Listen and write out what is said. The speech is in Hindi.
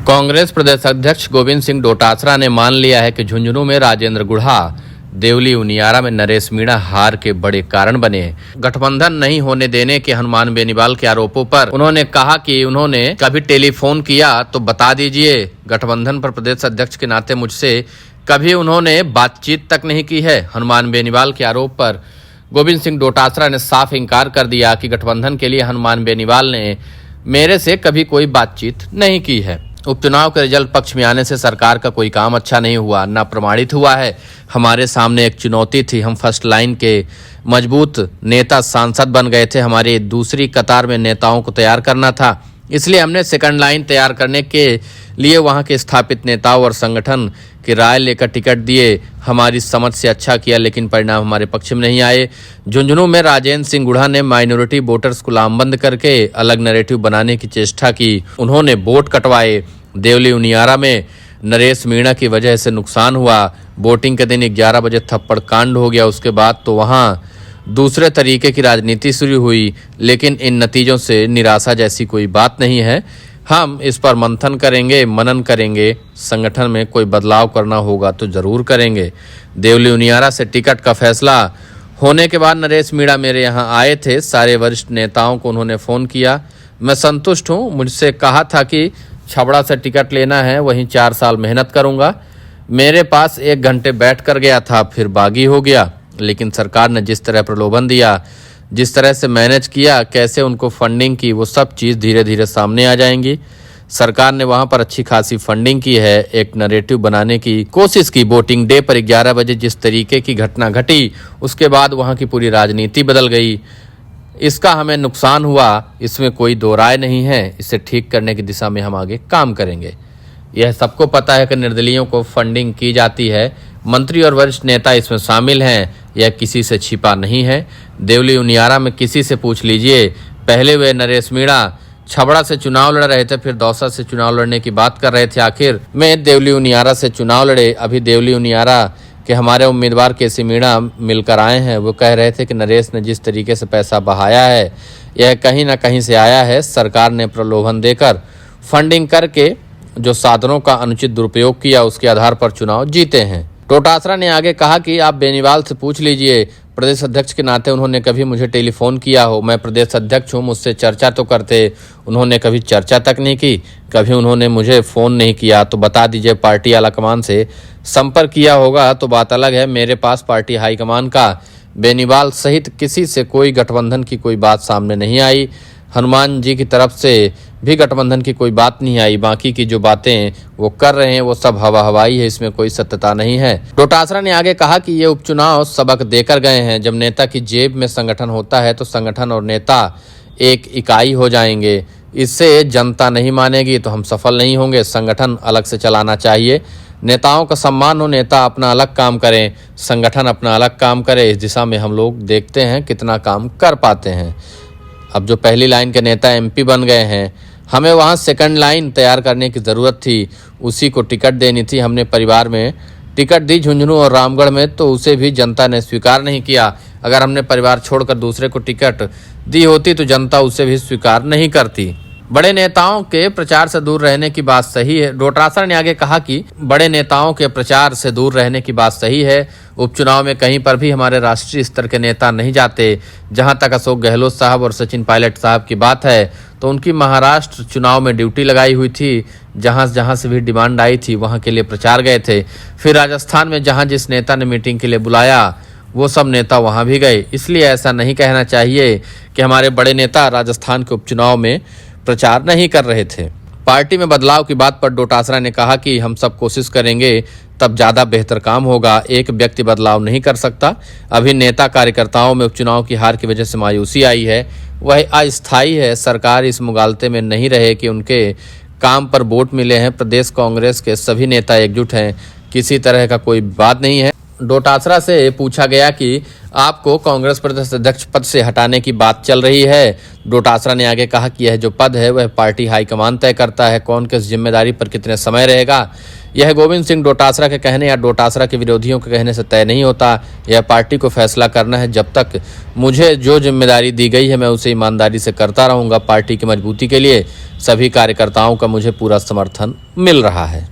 कांग्रेस प्रदेश अध्यक्ष गोविंद सिंह डोटासरा ने मान लिया है कि झुंझुनू में राजेंद्र गुढ़ा, देवली उनियारा में नरेश मीणा हार के बड़े कारण बने। गठबंधन नहीं होने देने के हनुमान बेनीवाल के आरोपों पर उन्होंने कहा कि उन्होंने कभी टेलीफोन किया तो बता दीजिए। गठबंधन पर प्रदेश अध्यक्ष के नाते मुझसे कभी उन्होंने बातचीत तक नहीं की है। हनुमान बेनीवाल के आरोप पर गोविंद सिंह डोटासरा ने साफ इंकार कर दिया कि गठबंधन के लिए हनुमान बेनीवाल ने मेरे से कभी कोई बातचीत नहीं की है। उपचुनाव के रिजल्ट पक्ष में आने से सरकार का कोई काम अच्छा नहीं हुआ, न प्रमाणित हुआ है। हमारे सामने एक चुनौती थी, हम फर्स्ट लाइन के मजबूत नेता सांसद बन गए थे। हमारी दूसरी कतार में नेताओं को तैयार करना था, इसलिए हमने सेकंड लाइन तैयार करने के लिए वहां के स्थापित नेताओं और संगठन की राय लेकर टिकट दिए। हमारी समझ से अच्छा किया, लेकिन परिणाम हमारे पक्ष में नहीं आए। झुंझुनू में राजेंद्र सिंह गुढ़ा ने माइनॉरिटी वोटर्स को लामबंद करके अलग नैरेटिव बनाने की चेष्टा की। उन्होंने वोट कटवाए। देवली उनियारा में नरेश मीणा की वजह से नुकसान हुआ। वोटिंग के दिन 11 बजे थप्पड़ कांड हो गया। उसके बाद तो वहां दूसरे तरीके की राजनीति शुरू हुई, लेकिन इन नतीजों से निराशा जैसी कोई बात नहीं है। हम इस पर मंथन करेंगे, मनन करेंगे। संगठन में कोई बदलाव करना होगा तो जरूर करेंगे। देवली उनियारा से टिकट का फैसला होने के बाद नरेश मीणा मेरे यहाँ आए थे। सारे वरिष्ठ नेताओं को उन्होंने फ़ोन किया। मैं संतुष्ट हूँ। मुझसे कहा था कि छबड़ा से टिकट लेना है, वहीं 4 साल मेहनत करूँगा। मेरे पास 1 घंटे बैठ कर गया था, फिर बागी हो गया। लेकिन सरकार ने जिस तरह प्रलोभन दिया, जिस तरह से मैनेज किया, कैसे उनको फंडिंग की, वो सब चीज़ धीरे धीरे सामने आ जाएंगी। सरकार ने वहां पर अच्छी खासी फंडिंग की है, एक नैरेटिव बनाने की कोशिश की। वोटिंग डे पर 11 बजे जिस तरीके की घटना घटी, उसके बाद वहां की पूरी राजनीति बदल गई। इसका हमें नुकसान हुआ, इसमें कोई दो राय नहीं है। इसे ठीक करने की दिशा में हम आगे काम करेंगे। यह सबको पता है कि निर्दलीयों को फंडिंग की जाती है। मंत्री और वरिष्ठ नेता इसमें शामिल हैं, यह किसी से छिपा नहीं है। देवली उनियारा में किसी से पूछ लीजिए। पहले वे नरेश मीणा छबड़ा से चुनाव लड़ रहे थे, फिर दौसा से चुनाव लड़ने की बात कर रहे थे। आखिर में देवली उनियारा से चुनाव लड़े। अभी देवली उनियारा के हमारे उम्मीदवार केसी मीणा मिलकर आए हैं। वो कह रहे थे कि नरेश ने जिस तरीके से पैसा बहाया है, यह कहीं ना कहीं से आया है। सरकार ने प्रलोभन देकर फंडिंग करके जो साधनों का अनुचित दुरुपयोग किया, उसके आधार पर चुनाव जीते हैं। डोटासरा ने आगे कहा कि आप बेनीवाल से पूछ लीजिए। प्रदेश अध्यक्ष के नाते उन्होंने कभी मुझे टेलीफोन किया हो। मैं प्रदेश अध्यक्ष हूँ, मुझसे चर्चा तो करते। उन्होंने कभी चर्चा तक नहीं की, कभी उन्होंने मुझे फ़ोन नहीं किया। तो बता दीजिए, पार्टी आलाकमान से संपर्क किया होगा तो बात अलग है। मेरे पास पार्टी हाईकमान का बेनीवाल सहित किसी से कोई गठबंधन की कोई बात सामने नहीं आई। हनुमान जी की तरफ से भी गठबंधन की कोई बात नहीं आई। बाकी की जो बातें वो कर रहे हैं वो सब हवा हवाई है, इसमें कोई सत्यता नहीं है। डोटासरा ने आगे कहा कि ये उपचुनाव सबक देकर गए हैं। जब नेता की जेब में संगठन होता है तो संगठन और नेता एक इकाई हो जाएंगे। इससे जनता नहीं मानेगी तो हम सफल नहीं होंगे। संगठन अलग से चलाना चाहिए। नेताओं का सम्मान हो, नेता अपना अलग काम करें, संगठन अपना अलग काम करे। इस दिशा में हम लोग देखते हैं कितना काम कर पाते हैं। अब जो पहली लाइन के नेता एमपी बन गए हैं, हमें वहाँ सेकंड लाइन तैयार करने की ज़रूरत थी। उसी को टिकट देनी थी। हमने परिवार में टिकट दी झुंझुनू और रामगढ़ में, तो उसे भी जनता ने स्वीकार नहीं किया। अगर हमने परिवार छोड़कर दूसरे को टिकट दी होती तो जनता उसे भी स्वीकार नहीं करती। बड़े नेताओं के प्रचार से दूर रहने की बात सही है। डोटासरा ने आगे कहा कि बड़े नेताओं के प्रचार से दूर रहने की बात सही है। उपचुनाव में कहीं पर भी हमारे राष्ट्रीय स्तर के नेता नहीं जाते। जहां तक अशोक गहलोत साहब और सचिन पायलट साहब की बात है, तो उनकी महाराष्ट्र चुनाव में ड्यूटी लगाई हुई थी। जहां से भी डिमांड आई थी वहां के लिए प्रचार गए थे। फिर राजस्थान में जहां जिस नेता ने मीटिंग के लिए बुलाया, वो सब नेता वहां भी गए। इसलिए ऐसा नहीं कहना चाहिए कि हमारे बड़े नेता राजस्थान के उपचुनाव में प्रचार नहीं कर रहे थे। पार्टी में बदलाव की बात पर डोटासरा ने कहा कि हम सब कोशिश करेंगे, तब ज़्यादा बेहतर काम होगा। एक व्यक्ति बदलाव नहीं कर सकता। अभी नेता कार्यकर्ताओं में उपचुनाव की हार की वजह से मायूसी आई है, वह अस्थायी है। सरकार इस मुगालते में नहीं रहे कि उनके काम पर वोट मिले हैं। प्रदेश कांग्रेस के सभी नेता एकजुट हैं, किसी तरह का कोई बात नहीं है। डोटासरा से पूछा गया कि आपको कांग्रेस प्रदेश अध्यक्ष पद से हटाने की बात चल रही है। डोटासरा ने आगे कहा कि यह जो पद है वह पार्टी हाईकमान तय करता है, कौन किस जिम्मेदारी पर कितने समय रहेगा यह गोविंद सिंह डोटासरा के कहने या डोटासरा के विरोधियों के कहने से तय नहीं होता। यह पार्टी को फैसला करना है। जब तक मुझे जो जिम्मेदारी दी गई है मैं उसे ईमानदारी से करता रहूंगा। पार्टी की मजबूती के लिए सभी कार्यकर्ताओं का मुझे पूरा समर्थन मिल रहा है।